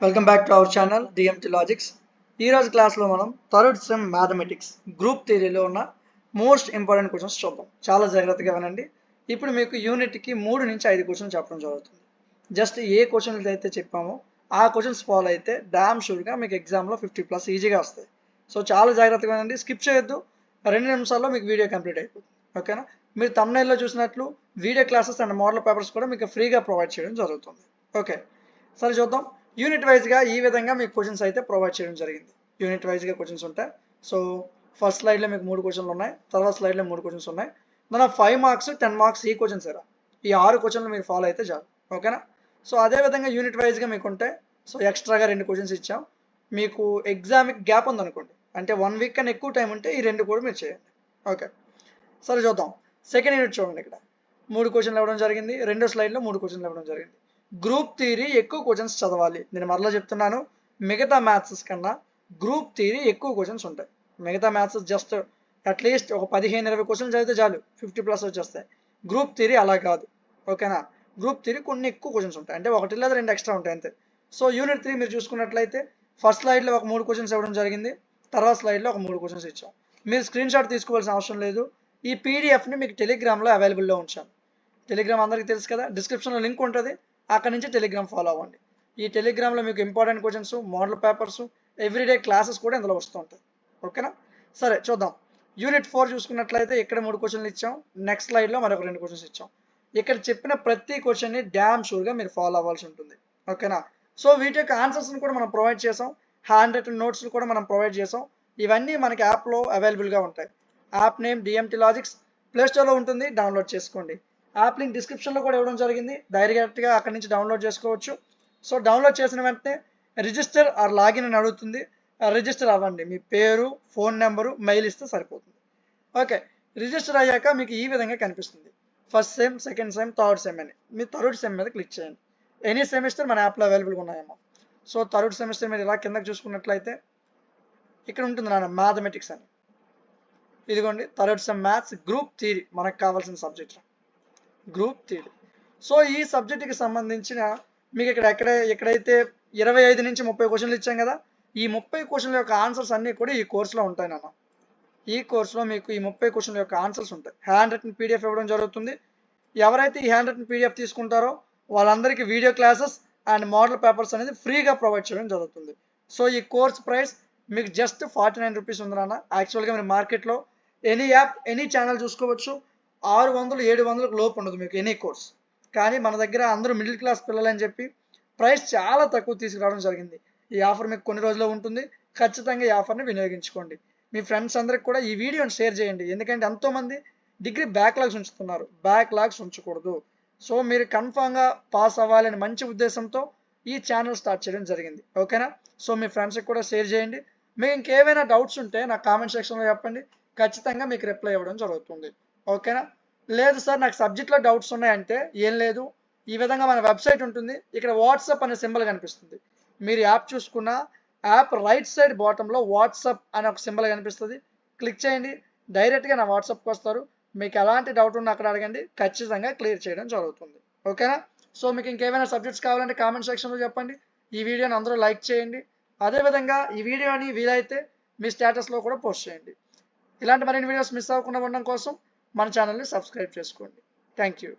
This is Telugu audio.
Welcome back to our channel DMT logics. ఈరోజు క్లాస్లో మనం థర్డ్ సెమ్ మ్యాథమెటిక్స్ గ్రూప్ థియరీలో ఉన్న మోస్ట్ ఇంపార్టెంట్ క్వశ్చన్స్ చూద్దాం. చాలా జాగ్రత్తగా వినండి. ఇప్పుడు మీకు యూనిట్కి 3 నుంచి 5 క్వశ్చన్స్ చెప్పడం జరుగుతుంది. జస్ట్ ఏ క్వశ్చన్స్ అయితే చెప్పామో ఆ క్వశ్చన్స్ ఫాలో అయితే డామ్ షూర్గా మీకు ఎగ్జామ్లో 50+ ఈజీగా వస్తాయి. సో చాలా జాగ్రత్తగా వినండి, స్కిప్ చేయొద్దు. 2 నిమిషాల్లో మీకు వీడియో కంప్లీట్ అయిపోతుంది. ఓకేనా? మీరు thumbnailలో చూసినట్లు video classes and model papers కూడా మీకు ఫ్రీగా ప్రొవైడ్ చేయడం జరుగుతుంది. ఓకే, సరే చూద్దాం. యూనిట్ వైజ్గా ఈ విధంగా మీకు క్వశ్చన్స్ అయితే ప్రొవైడ్ చేయడం జరిగింది. యూనిట్ వైజ్గా క్వశ్చన్స్ ఉంటాయి. సో ఫస్ట్ స్లైడ్లో మీకు 3 క్వశ్చన్లు ఉన్నాయి, తర్వాత స్లైడ్లో 3 క్వశ్చన్స్ ఉన్నాయి. మన 5 మార్క్స్ 10 మార్క్స్ ఈ క్వశ్చన్స్ era. ఈ 6 క్వశ్చన్లు మీరు ఫాలో అయితే చాలు. ఓకేనా? సో అదేవిధంగా యూనిట్ వైజ్గా మీకు ఉంటాయి. సో ఎక్స్ట్రాగా 2 క్వశ్చన్స్ ఇచ్చాం. మీకు ఎగ్జామ్కి గ్యాప్ ఉందనుకోండి, అంటే 1 వీక్ కన్నా ఎక్కువ టైం ఉంటే ఈ 2 కూడా మీరు చేయండి. ఓకే, సరే చూద్దాం. సెకండ్ యూనిట్ చూడండి. ఇక్కడ 3 క్వశ్చన్లు ఇవ్వడం జరిగింది, రెండో స్లైడ్లో 3 క్వశ్చన్లు ఇవ్వడం జరిగింది. గ్రూప్ థియరీ ఎక్కువ క్వశ్చన్స్ చదవాలి. నేను మరలా చెప్తున్నాను, మిగతా మ్యాథ్స్ కన్నా గ్రూప్ థియరీ ఎక్కువ క్వశ్చన్స్ ఉంటాయి. మిగతా మ్యాథ్స్ జస్ట్ అట్లీస్ట్ ఒక 15-20 క్వశ్చన్స్ చదివితే చాలు, 50+ వచ్చేస్తాయి. గ్రూప్ థియరీ అలా కాదు. ఓకేనా? గ్రూప్ థియరీ కొన్ని ఎక్కువ క్వశ్చన్స్ ఉంటాయి, అంటే 1 లేదా 2 ఎక్స్ట్రా ఉంటాయి అంతే. సో యూనిట్ 3 మీరు చూసుకున్నట్లయితే ఫస్ట్ స్లైడ్లో ఒక 3 క్వశ్చన్స్ ఇవ్వడం జరిగింది, తర్వాత స్లైడ్లో ఒక 3 క్వశ్చన్స్ ఇచ్చాం. మీరు స్క్రీన్ షాట్ తీసుకోవాల్సిన అవసరం లేదు. ఈ పీడిఎఫ్ని మీకు టెలిగ్రామ్లో అవైలబుల్లో ఉంచాను. టెలిగ్రామ్ అందరికీ తెలుసు కదా, డిస్క్రిప్షన్లో లింక్ ఉంటుంది, అక్కడ నుంచి టెలిగ్రామ్ ఫాలో అవ్వండి. ఈ టెలిగ్రామ్లో మీకు important questions, model papers, everyday classes కూడా ఇందులో వస్తూ ఉంటాయి. ఓకేనా? సరే చూద్దాం. యూనిట్ 4 చూసుకున్నట్లయితే ఇక్కడ 3 క్వశ్చన్లు ఇచ్చాం, నెక్స్ట్ స్లైడ్లో మరొక 2 క్వశ్చన్స్ ఇచ్చాం. ఇక్కడ చెప్పిన ప్రతి క్వశ్చన్ని డ్యామ్ షూర్గా మీరు ఫాలో అవ్వాల్సి ఉంటుంది. ఓకేనా? సో వీటి యొక్క ఆన్సర్స్ని కూడా మనం ప్రొవైడ్ చేసాం, హ్యాండ్ రిటన్ నోట్స్లు కూడా మనం ప్రొవైడ్ చేసాం. ఇవన్నీ మనకి యాప్లో అవైలబుల్గా ఉంటాయి. యాప్ నేమ్ డిఎంటి లాజిక్స్, ప్లేస్టోర్లో ఉంటుంది, డౌన్లోడ్ చేసుకోండి. యాప్ లింక్ డిస్క్రిప్షన్లో కూడా ఇవ్వడం జరిగింది, డైరెక్ట్గా అక్కడి నుంచి డౌన్లోడ్ చేసుకోవచ్చు. సో డౌన్లోడ్ చేసిన వెంటనే రిజిస్టర్ ఆర్ లాగిన్ అని అడుగుతుంది, రిజిస్టర్ అవ్వండి. మీ పేరు, ఫోన్ నెంబరు, మెయిల్ ఇస్తే సరిపోతుంది. ఓకే, రిజిస్టర్ అయ్యాక మీకు ఈ విధంగా కనిపిస్తుంది, first sem, second sem, third sem అని. మీ థర్డ్ సెమ్ మీద క్లిక్ చేయండి. ఎనీ సెమిస్టర్ మన యాప్లో అవైలబుల్గా ఉన్నాయేమో. సో థర్డ్ సెమిస్టర్ మీరు ఇలా కిందకి చూసుకున్నట్లయితే ఇక్కడ ఉంటుంది నాన్న మ్యాథమెటిక్స్ అని. ఇదిగోండి, third sem maths group theory మనకు కావాల్సిన సబ్జెక్ట్ గ్రూప్ థియరీ. సో ఈ సబ్జెక్ట్కి సంబంధించిన మీకు ఎక్కడైతే 25 నుంచి 30 క్వశ్చన్లు ఇచ్చాం కదా, ఈ 30 క్వశ్చన్ల యొక్క ఆన్సర్స్ అన్నీ కూడా ఈ కోర్సులో ఉంటాయి నాన్న. ఈ కోర్సులో మీకు ఈ 30 క్వశ్చన్ల యొక్క ఆన్సర్స్ ఉంటాయి. హ్యాండ్ రిటన్ పీడిఎఫ్ ఇవ్వడం జరుగుతుంది. ఎవరైతే ఈ హ్యాండ్ రిటన్ పీడిఎఫ్ తీసుకుంటారో వాళ్ళందరికీ video classes and model papers అనేది ఫ్రీగా ప్రొవైడ్ చేయడం జరుగుతుంది. సో ఈ కోర్స్ ప్రైస్ మీకు జస్ట్ 49 రూపీస్ ఉంది నాన్న. యాక్చువల్గా మీరు మార్కెట్లో ఎనీ యాప్, ఎనీ ఛానల్ చూసుకోవచ్చు, 600-700 లోపు ఉండదు మీకు ఎనీ కోర్స్. కానీ మన దగ్గర అందరూ మిడిల్ క్లాస్ పిల్లలని చెప్పి ప్రైస్ చాలా తక్కువ తీసుకురావడం జరిగింది. ఈ ఆఫర్ మీకు కొన్ని రోజుల్లో ఉంటుంది, ఖచ్చితంగా ఈ ఆఫర్ని వినియోగించుకోండి. మీ ఫ్రెండ్స్ అందరికి కూడా ఈ వీడియోని షేర్ చేయండి, ఎందుకంటే ఎంతోమంది డిగ్రీ బ్యాక్లాగ్స్ ఉంచుతున్నారు. బ్యాక్లాగ్స్ ఉంచకూడదు. సో మీరు కన్ఫామ్గా పాస్ అవ్వాలని మంచి ఉద్దేశంతో ఈ ఛానల్ స్టార్ట్ చేయడం జరిగింది. ఓకేనా? సో మీ ఫ్రెండ్స్కి కూడా షేర్ చేయండి. మీకు ఇంకేమైనా డౌట్స్ ఉంటే నాకు కామెంట్ సెక్షన్లో చెప్పండి, ఖచ్చితంగా మీకు రిప్లై ఇవ్వడం జరుగుతుంది. ఓకేనా? లేదు సార్ నాకు సబ్జెక్ట్లో డౌట్స్ ఉన్నాయంటే ఏం లేదు, ఈ విధంగా మన వెబ్సైట్ ఉంటుంది, ఇక్కడ వాట్సాప్ అనే సింబల్ కనిపిస్తుంది. మీరు యాప్ చూసుకున్న యాప్ రైట్ సైడ్ బాటంలో వాట్సాప్ అనే ఒక సింబల్ కనిపిస్తుంది, క్లిక్ చేయండి, డైరెక్ట్గా నా వాట్సాప్కి వస్తారు. మీకు ఎలాంటి డౌట్ ఉన్నా అక్కడ అడగండి, ఖచ్చితంగా క్లియర్ చేయడం జరుగుతుంది. ఓకేనా? సో మీకు ఇంకేమైనా సబ్జెక్ట్స్ కావాలంటే కామెంట్ సెక్షన్లో చెప్పండి. ఈ వీడియోని అందరూ లైక్ చేయండి. అదేవిధంగా ఈ వీడియోని వీలైతే మీ స్టేటస్లో కూడా పోస్ట్ చేయండి. ఇలాంటి మరిన్ని వీడియోస్ మిస్ అవ్వకుండా ఉండడం కోసం మన ఛానల్ని సబ్స్క్రైబ్ చేసుకోండి. Thank you.